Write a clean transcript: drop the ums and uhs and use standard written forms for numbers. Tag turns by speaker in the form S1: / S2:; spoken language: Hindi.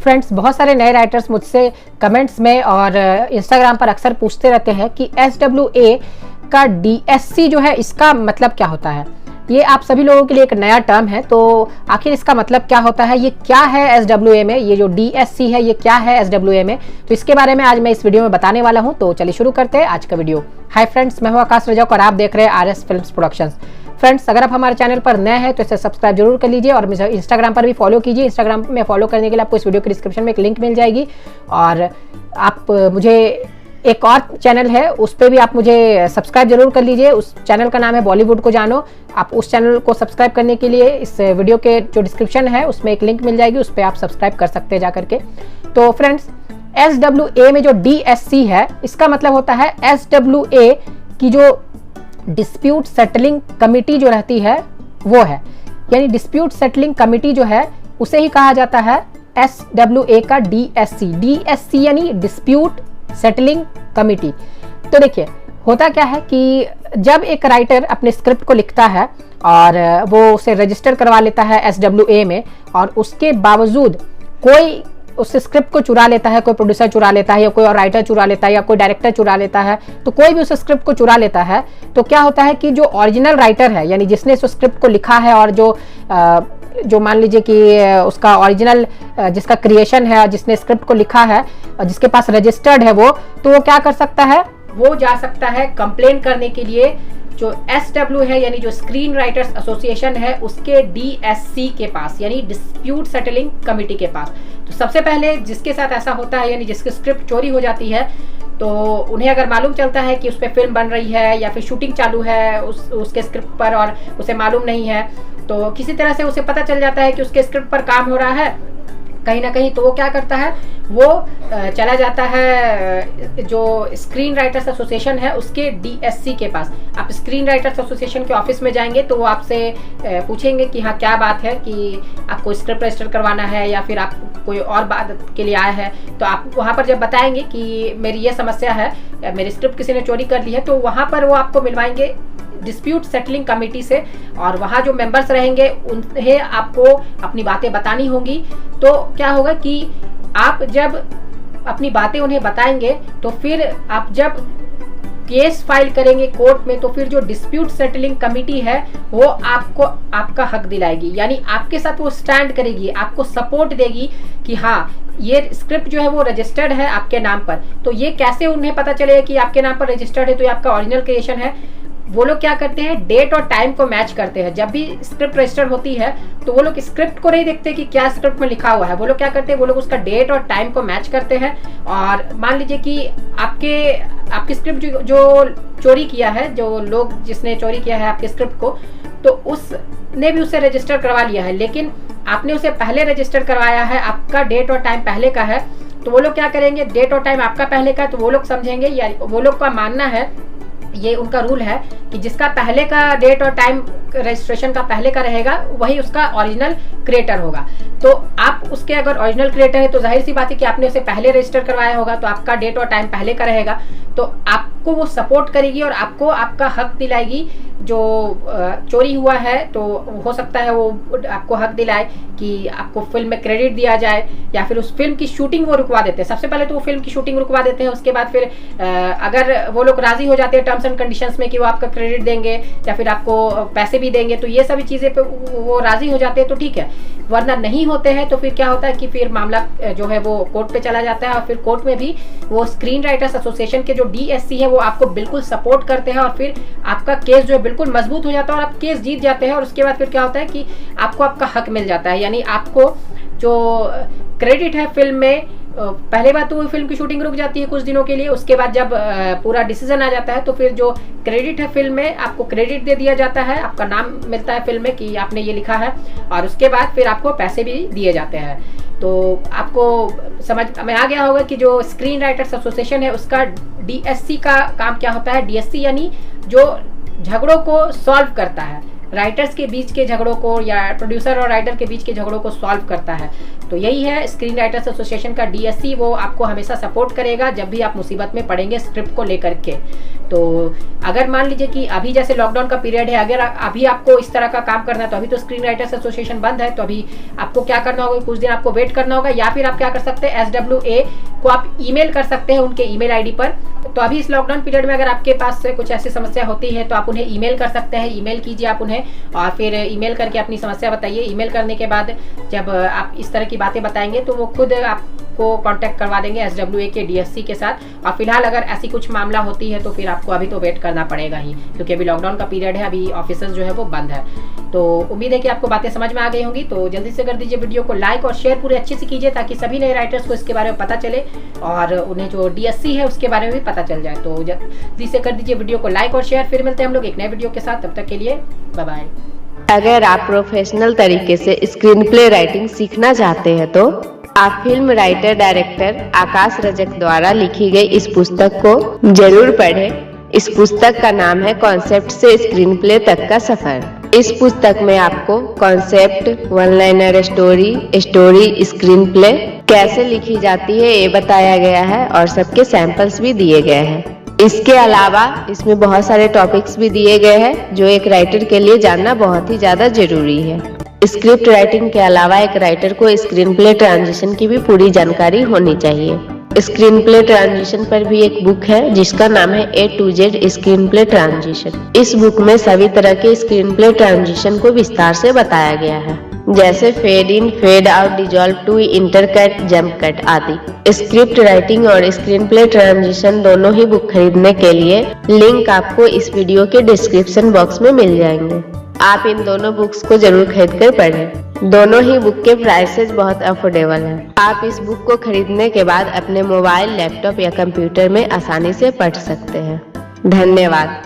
S1: फ्रेंड्स, बहुत सारे नए राइटर्स मुझसे कमेंट्स में और इंस्टाग्राम पर अक्सर पूछते रहते हैं कि SWA का DSC जो है इसका मतलब क्या होता है। ये आप सभी लोगों के लिए एक नया टर्म है, तो आखिर इसका मतलब क्या होता है, ये क्या है SWA में, ये जो DSC है ये क्या है SWA में, तो इसके बारे में आज मैं इस वीडियो में बताने वाला हूं। तो चलिए शुरू करते हैं आज का वीडियो। हाय फ्रेंड्स, मैं हूं आकाश रजक और आप देख रहे हैं RS फिल्म्स प्रोडक्शंस। फ्रेंड्स, अगर आप हमारे चैनल पर नए हैं तो इसे सब्सक्राइब जरूर कर लीजिए और मुझे इंस्टाग्राम पर भी फॉलो कीजिए। इंस्टाग्राम में फॉलो करने के लिए आपको इस वीडियो के डिस्क्रिप्शन में एक लिंक मिल जाएगी और आप मुझे एक और चैनल है उस पर भी आप मुझे सब्सक्राइब जरूर कर लीजिए। उस चैनल का नाम है बॉलीवुड को जानो। आप उस चैनल को सब्सक्राइब करने के लिए इस वीडियो के जो डिस्क्रिप्शन है उसमें एक लिंक मिल जाएगी, उस पर आप सब्सक्राइब कर सकते हैं जा करके। तो फ्रेंड्स, SWA में जो DSC है इसका मतलब होता है SWA की जो डिस्प्यूट सेटलिंग कमिटी जो रहती है वो है, यानी डिस्प्यूट सेटलिंग कमिटी जो है उसे ही कहा जाता है SWA का DSC यानी डिस्प्यूट सेटलिंग कमिटी। तो देखिए, होता क्या है कि जब एक राइटर अपने स्क्रिप्ट को लिखता है और वो उसे रजिस्टर करवा लेता है SWA में और उसके बावजूद कोई उस स्क्रिप्ट को चुरा लेता है, कोई प्रोड्यूसर चुरा लेता है या कोई और राइटर चुरा लेता है या कोई डायरेक्टर चुरा लेता है, तो कोई भी उस स्क्रिप्ट को चुरा लेता है, तो क्या होता है कि जो ओरिजिनल राइटर है यानी जिसने उस स्क्रिप्ट को लिखा है और जो मान लीजिए कि उसका ओरिजिनल जिसका क्रिएशन है, जिसने स्क्रिप्ट को लिखा है, जिसके पास रजिस्टर्ड है वो, तो वो क्या कर सकता है, वो जा सकता है कंप्लेन करने के लिए जो SW है यानी जो स्क्रीन राइटर्स एसोसिएशन है उसके DSC के पास यानी डिस्प्यूट सेटलिंग कमिटी के पास। तो सबसे पहले जिसके साथ ऐसा होता है यानी जिसकी स्क्रिप्ट चोरी हो जाती है, तो उन्हें अगर मालूम चलता है कि उस पर फिल्म बन रही है या फिर शूटिंग चालू है उसके स्क्रिप्ट पर और उसे मालूम नहीं है, तो किसी तरह से उसे पता चल जाता है कि उसके स्क्रिप्ट पर काम हो रहा है कहीं ना कहीं, तो वो क्या करता है, वो चला जाता है जो स्क्रीन राइटर्स एसोसिएशन है उसके DSC के पास। आप स्क्रीन राइटर्स एसोसिएशन के ऑफिस में जाएंगे तो वो आपसे पूछेंगे कि हाँ क्या बात है, कि आपको स्क्रिप्ट रजिस्टर करवाना है या फिर आप कोई और बात के लिए आए हैं। तो आप वहाँ पर जब बताएंगे कि मेरी ये समस्या है, मेरी स्क्रिप्ट किसी ने चोरी कर ली है, तो वहाँ पर वो आपको मिलवाएंगे डिस्प्यूट सेटलिंग कमेटी से और वहाँ जो मेंबर्स रहेंगे उन्हें आपको अपनी बातें बतानी होंगी। तो क्या होगा कि आप जब अपनी बातें उन्हें बताएंगे तो फिर आप जब केस फाइल करेंगे कोर्ट में, तो फिर जो डिस्प्यूट सेटलिंग कमेटी है वो आपको आपका हक दिलाएगी, यानी आपके साथ वो स्टैंड करेगी, आपको सपोर्ट देगी कि हाँ ये स्क्रिप्ट जो है वो रजिस्टर्ड है आपके नाम पर। तो ये कैसे उन्हें पता चलेगा कि आपके नाम पर रजिस्टर्ड है, तो ये आपका ओरिजिनल क्रिएशन है। वो लोग क्या करते हैं, डेट और टाइम को मैच करते हैं। जब भी स्क्रिप्ट रजिस्टर होती है तो वो लोग स्क्रिप्ट को नहीं देखते कि क्या स्क्रिप्ट में लिखा हुआ है, वो लोग क्या करते हैं, वो लोग उसका डेट और टाइम को मैच करते हैं। और मान लीजिए कि आपकी स्क्रिप्ट जो चोरी किया है, जो लोग जिसने चोरी किया है आपके स्क्रिप्ट को, तो उसने भी उसे रजिस्टर करवा लिया है, लेकिन आपने उसे पहले रजिस्टर करवाया है, आपका डेट और टाइम पहले का है, तो वो लोग क्या करेंगे, डेट और टाइम आपका पहले का है, तो वो लोग समझेंगे या वो लोग का मानना है, ये उनका रूल है कि जिसका पहले का डेट और टाइम रजिस्ट्रेशन का पहले का रहेगा वही उसका ओरिजिनल क्रिएटर होगा। तो आप उसके अगर ओरिजिनल क्रिएटर है तो जाहिर सी बात है कि आपने उसे पहले रजिस्टर करवाया होगा, तो आपका डेट और टाइम पहले का रहेगा, तो आपको वो सपोर्ट करेगी और आपको आपका हक दिलाएगी। जो चोरी हुआ है तो हो सकता है वो आपको हक दिलाए कि आपको फिल्म में क्रेडिट दिया जाए या फिर उस फिल्म की शूटिंग वो रुकवा देते हैं। सबसे पहले तो वो फिल्म की शूटिंग रुकवा देते हैं, उसके बाद फिर अगर वो लोग राजी हो जाते हैं टर्म्स एंड कंडीशंस में कि वो आपका क्रेडिट देंगे या फिर आपको पैसे भी देंगे, तो ये सभी चीज़ें पे वो राजी हो जाते हैं तो ठीक है, वरना नहीं होते हैं तो फिर क्या होता है कि फिर मामला जो है वो कोर्ट पे चला जाता है और फिर कोर्ट में भी वो स्क्रीन राइटर्स एसोसिएशन के जो DSC है वो आपको बिल्कुल सपोर्ट करते हैं और फिर आपका केस जो है बिल्कुल मजबूत हो जाता है और आप केस जीत जाते हैं। और उसके बाद फिर क्या होता है कि आपको आपका हक मिल जाता है, यानी आपको जो क्रेडिट है फिल्म में, पहले बात तो फिल्म की शूटिंग रुक जाती है कुछ दिनों के लिए, उसके बाद जब पूरा डिसीजन आ जाता है तो फिर जो क्रेडिट है फिल्म में आपको क्रेडिट दे दिया जाता है, आपका नाम मिलता है फिल्म में कि आपने ये लिखा है और उसके बाद फिर आपको पैसे भी दिए जाते हैं। तो आपको समझ में आ गया होगा कि जो स्क्रीन राइटर्स एसोसिएशन है उसका DSC का काम क्या होता है। DSC यानी जो झगड़ों को सॉल्व करता है, राइटर्स के बीच के झगड़ों को या प्रोड्यूसर और राइटर के बीच के झगड़ों को सॉल्व करता है। तो यही है स्क्रीन राइटर्स एसोसिएशन का DSC, वो आपको हमेशा सपोर्ट करेगा जब भी आप मुसीबत में पड़ेंगे स्क्रिप्ट को लेकर के। तो अगर मान लीजिए कि अभी जैसे लॉकडाउन का पीरियड है, अगर अभी आपको इस तरह का काम करना है तो अभी तो स्क्रीन राइटर्स एसोसिएशन बंद है, तो अभी आपको क्या करना होगा, कुछ दिन आपको वेट करना होगा, या फिर आप क्या कर सकते हैं, SWA को आप ईमेल कर सकते हैं उनके ईमेल आईडी पर। तो अभी इस लॉकडाउन पीरियड में अगर आपके पास से कुछ ऐसी समस्या होती है तो आप उन्हें ईमेल कर सकते हैं, ईमेल कीजिए आप उन्हें, और फिर ईमेल करके अपनी समस्या बताइए। ईमेल करने के बाद जब आप इस तरह की बातें बताएंगे तो वो खुद आपको कांटेक्ट करवा देंगे SWA के DSC के साथ। और फिलहाल अगर ऐसी कुछ मामला होती है तो फिर आपको अभी तो वेट करना पड़ेगा ही, क्योंकि अभी लॉकडाउन का पीरियड है, अभी ऑफिसेज जो है वो बंद है। तो उम्मीद है कि आपको बातें समझ में आ गई होंगी। तो जल्दी से कर दीजिए वीडियो को लाइक और शेयर पूरे अच्छे से कीजिए, ताकि सभी नए राइटर्स को इसके बारे में पता चले और उन्हें जो DSC है उसके बारे में भी पता चल जाए। तो जल्दी से कर दीजिए वीडियो को लाइक और शेयर। फिर मिलते हैं हम लोग एक नए वीडियो के साथ, तब तक के लिए बाय बाय।
S2: अगर आप प्रोफेशनल तरीके से स्क्रीन प्ले राइटिंग सीखना चाहते हैं तो आप फिल्म राइटर डायरेक्टर आकाश रजक द्वारा लिखी गई इस पुस्तक को जरूर पढ़ें। इस पुस्तक का नाम है कॉन्सेप्ट से स्क्रीन प्ले तक का सफर। इस पुस्तक में आपको concept, one liner story, screen play कैसे लिखी जाती है ये बताया गया है और सबके सैंपल्स भी दिए गए हैं। इसके अलावा इसमें बहुत सारे टॉपिक्स भी दिए गए हैं जो एक राइटर के लिए जानना बहुत ही ज्यादा जरूरी है। स्क्रिप्ट राइटिंग के अलावा एक राइटर को स्क्रीन प्ले ट्रांजिशन की भी पूरी जानकारी होनी चाहिए। स्क्रीन प्ले ट्रांजिशन पर भी एक बुक है जिसका नाम है A to Z screen play transition. इस बुक में सभी तरह के स्क्रीन प्ले ट्रांजिशन को विस्तार से बताया गया है, जैसे fade in, fade out, dissolve to, intercut, jump cut आदि। स्क्रिप्ट राइटिंग और स्क्रीन प्ले ट्रांजिशन दोनों ही बुक खरीदने के लिए लिंक आपको इस वीडियो के डिस्क्रिप्शन बॉक्स में मिल जाएंगे। आप इन दोनों बुक्स को जरूर खरीद कर पढ़ें। दोनों ही बुक के प्राइसेस बहुत अफोर्डेबल हैं। आप इस बुक को खरीदने के बाद अपने मोबाइल, लैपटॉप या कंप्यूटर में आसानी से पढ़ सकते हैं। धन्यवाद।